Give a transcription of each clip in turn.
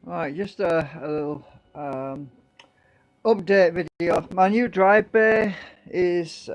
Right, just a little update video. My new drive bay is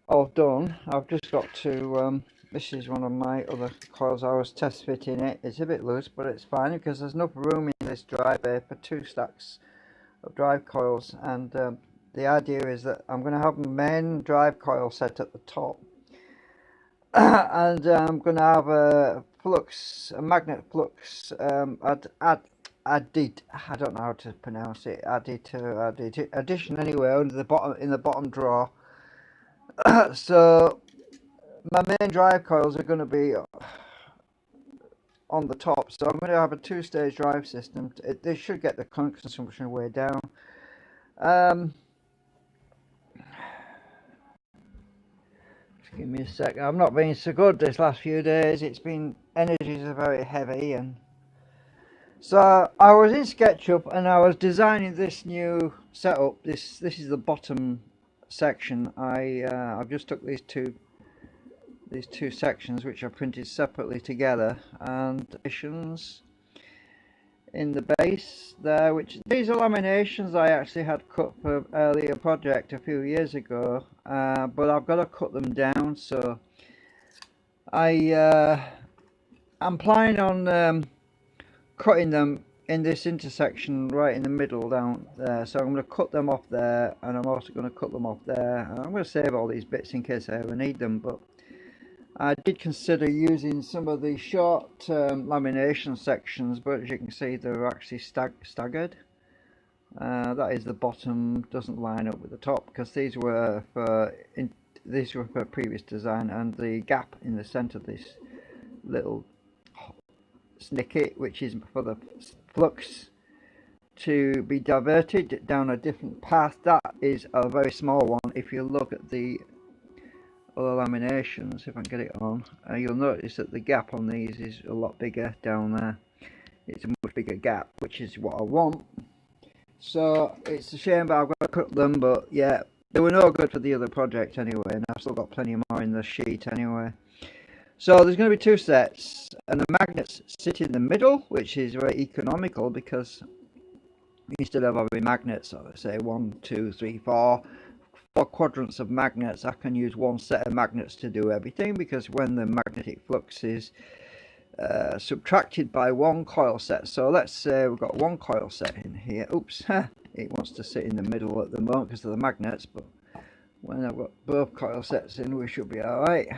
all done. I've just got to, this is one of my other coils. I was test fitting it. It's a bit loose, but it's fine because there's enough room in this drive bay for 2 stacks of drive coils. And the idea is that I'm going to have the main drive coil set at the top. And I'm going to have a magnet flux. I don't know how to pronounce it. Addition anyway under the bottom in the bottom drawer. So my main drive coils are going to be on the top. So I'm going to have a 2-stage drive system. They should get the current consumption way down. Give me a sec. I've not been so good this last few days. Energies are very heavy, and so I was in SketchUp and I was designing this new setup. This is the bottom section. I've just took these two sections which are printed separately together, and additions in the base there, which these are laminations I actually had cut for an earlier project a few years ago, but I've got to cut them down. So I'm planning on cutting them in this intersection right in the middle down there. So I'm going to cut them off there, and I'm also going to cut them off there, and I'm going to save all these bits in case I ever need them. But I did consider using some of the short-term lamination sections, but as you can see, they're actually staggered. That is, the bottom doesn't line up with the top because these were for previous design, and the gap in the centre of this little snicket, which is for the flux to be diverted down a different path, that is a very small one. If you look at the other laminations, if I can get it on, you'll notice that the gap on these is a lot bigger down there. It's a much bigger gap, which is what I want. So it's a shame, but I've got to cut them. But yeah, they were no good for the other project anyway, and I've still got plenty more in the sheet anyway. So there's going to be 2 sets, and the magnets sit in the middle, which is very economical because instead of having magnets, let's say 1, 2, 3, 4 quadrants of magnets, I can use one set of magnets to do everything, because when the magnetic flux is subtracted by one coil set, so let's say we've got one coil set in here. Oops, it wants to sit in the middle at the moment because of the magnets, but when I've got both coil sets in, we should be alright.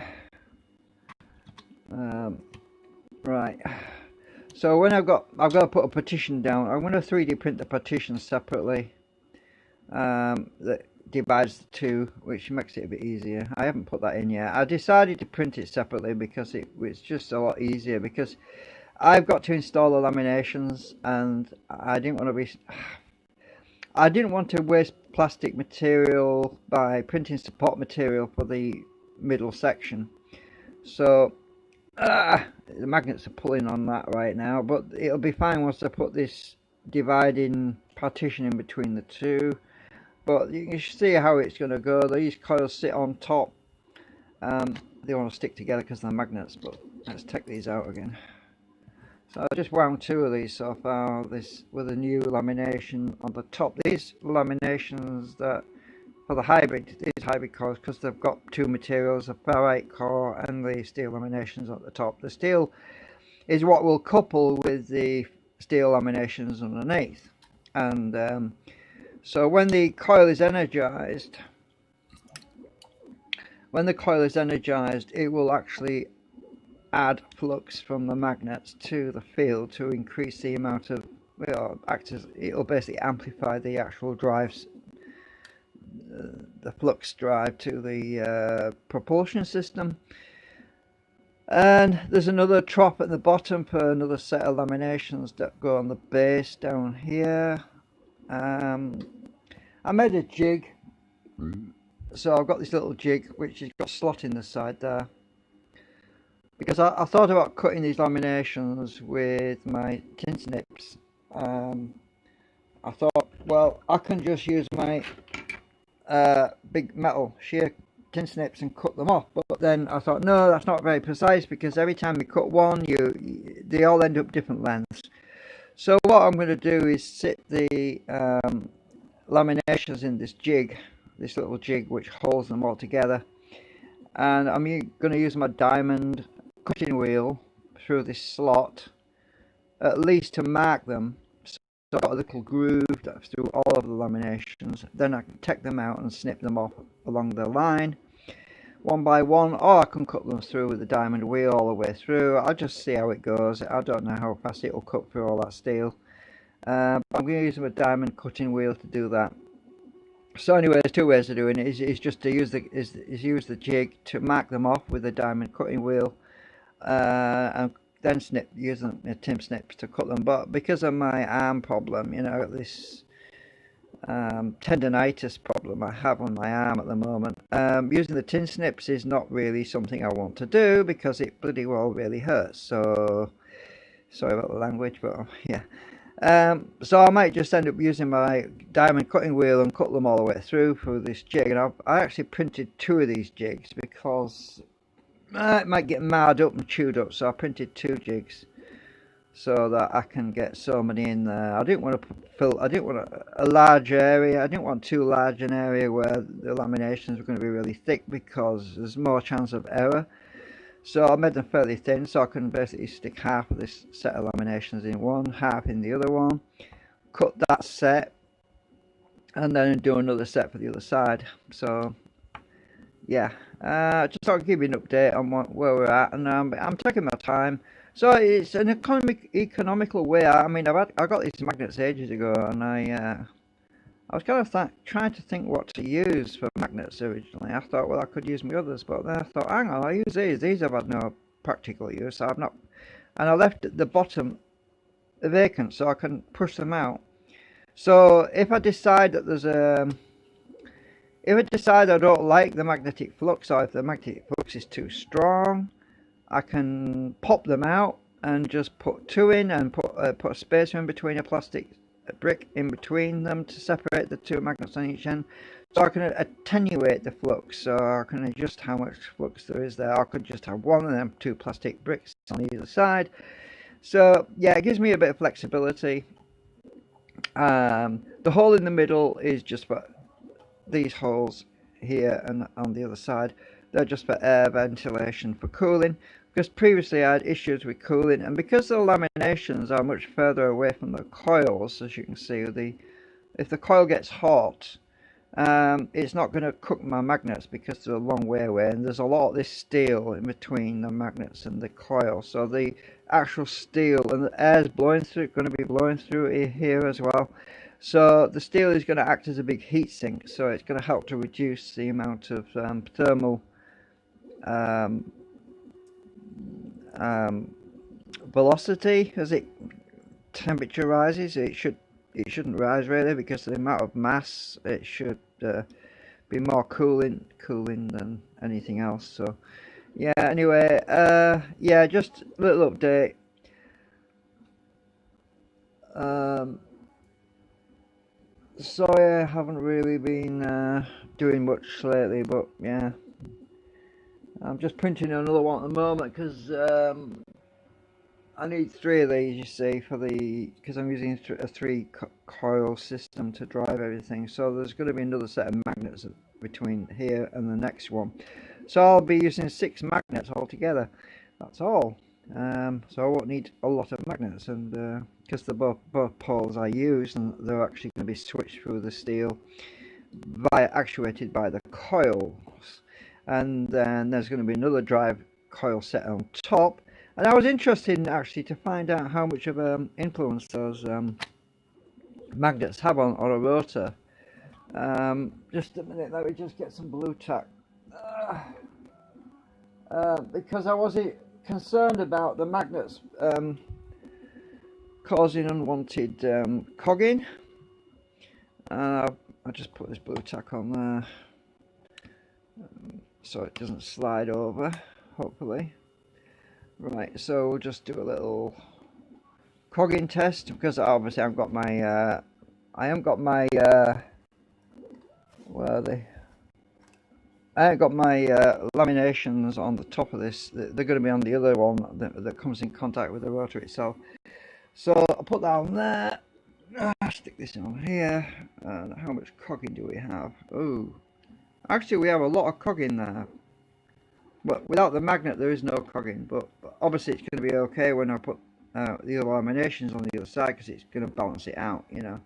Right, so when I've got to put a partition down, I'm going to 3D print the partition separately. That divides the two, which makes it a bit easier. I haven't put that in yet. I decided to print it separately because it's just a lot easier, because I've got to install the laminations, and I didn't want to waste plastic material by printing support material for the middle section. So the magnets are pulling on that right now, but it'll be fine once I put this dividing partition in between the two. But you can see how it's going to go. These coils sit on top. They want to stick together because they're magnets, but let's take these out again. So I just wound 2 of these so far, this with a new lamination on the top. These laminations that for the these hybrid coils, because they've got 2 materials, the ferrite core and the steel laminations at the top. The steel is what will couple with the steel laminations underneath, and so when the coil is energized, it will actually add flux from the magnets to the field to increase the amount of, it'll basically amplify the actual drives, the flux drive to the propulsion system. And there's another trough at the bottom for another set of laminations that go on the base down here. I made a jig, so I've got this little jig which has got a slot in the side there, because I thought about cutting these laminations with my tin snips. I thought, well, I can just use my big metal shear tin snips and cut them off, but then I thought, no, that's not very precise, because every time you cut one, they all end up different lengths. So what I'm going to do is sit the laminations in this jig, this little jig which holds them all together, and I'm going to use my diamond cutting wheel through this slot, at least to mark them, so a little groove through all of the laminations. Then I can take them out and snip them off along the line, one by one, or I can cut them through with the diamond wheel all the way through. I'll just see how it goes. I don't know how fast it will cut through all that steel. I'm going to use my diamond cutting wheel to do that. So anyway, there's two ways of doing it. Is just to use the jig to mark them off with the diamond cutting wheel, and then using a tim snips to cut them. But because of my arm problem, you know, this tendonitis problem I have on my arm at the moment, using the tin snips is not really something I want to do because it bloody well really hurts. So sorry about the language, but yeah. So I might just end up using my diamond cutting wheel and cut them all the way through this jig. And I actually printed two of these jigs because it might get marred up and chewed up, so I printed two jigs so that I can get so many in there. I didn't want a large area. I didn't want too large an area where the laminations were going to be really thick because there's more chance of error. So I made them fairly thin, so I can basically stick half of this set of laminations in one, half in the other one, cut that set, and then do another set for the other side. So yeah, just thought I'd give you an update on where we're at, and I'm taking my time. So it's an economical way. I mean, I got these magnets ages ago, and I was kind of trying to think what to use for magnets originally. I thought, well, I could use my others, but then I thought, hang on, I'll use these. These have had no practical use. So I've not, and I left the bottom vacant so I can push them out. So if I decide that if I decide I don't like the magnetic flux, or if the magnetic flux is too strong, I can pop them out and just put two in and put a spacer in between, a plastic brick in between them to separate the two magnets on each end, so I can attenuate the flux, so I can adjust how much flux there is there. I could just have one of them two plastic bricks on either side. So yeah, it gives me a bit of flexibility. The hole in the middle is just for these holes here, and on the other side they're just for air ventilation for cooling, because previously I had issues with cooling, and because the laminations are much further away from the coils, as you can see, if the coil gets hot, it's not going to cook my magnets because they're a long way away, and there's a lot of this steel in between the magnets and the coil, so the actual steel and the air is going to be blowing through here as well. So the steel is going to act as a big heat sink, so it's going to help to reduce the amount of thermal velocity as temperature rises. It shouldn't rise really, because of the amount of mass. It should be more cooling than anything else. So yeah, anyway, yeah, just a little update. Sorry I haven't really been doing much lately, but yeah, I'm just printing another one at the moment because I need three of these, you see, because I'm using a three coil system to drive everything. So there's going to be another set of magnets between here and the next one. So I'll be using 6 magnets altogether. That's all. So I won't need a lot of magnets, and because they're both poles I use, and they're actually going to be switched through the steel actuated by the coils. And then there's going to be another drive coil set on top. And I was interested actually to find out how much of an influence those magnets have on a rotor. Just a minute, let me just get some blue tack. Because I was concerned about the magnets causing unwanted cogging. I just put this blue tack on there so it doesn't slide over, hopefully. Right, so we'll just do a little cogging test, because obviously I've got my I haven't got my where are they? I haven't got my laminations on the top of this. They're going to be on the other one that comes in contact with the rotor itself. So I'll put that on there. Stick this on here. And how much cogging do we have? Oh, actually we have a lot of cogging there. But without the magnet there is no cogging. But obviously it's going to be okay when I put the other laminations on the other side, because it's going to balance it out, you know.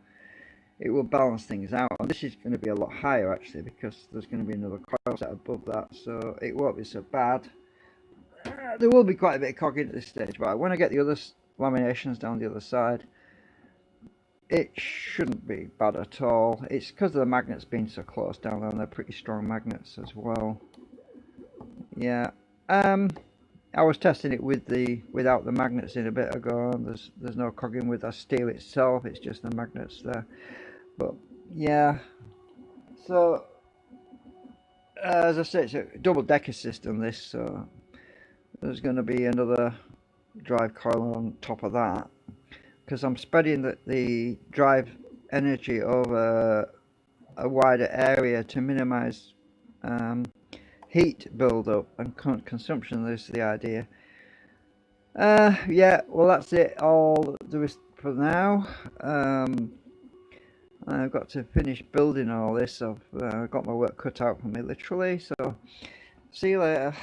It will balance things out. And this is going to be a lot higher actually, because there's going to be another coil set above that, so it won't be so bad. There will be quite a bit of cogging at this stage, but when I get the other laminations down the other side, it shouldn't be bad at all. It's because of the magnets being so close down there, and they're pretty strong magnets as well. Yeah. I was testing it with without the magnets in a bit ago, and there's no cogging with the steel itself. It's just the magnets there. But yeah. So as I said, it's a double decker system this, so there's going to be another drive coil on top of that, because I'm spreading the drive energy over a wider area to minimize heat build-up and consumption. This is the idea. Yeah, well that's it all there is for now. I've got to finish building all this. I've got my work cut out for me, literally, so see you later.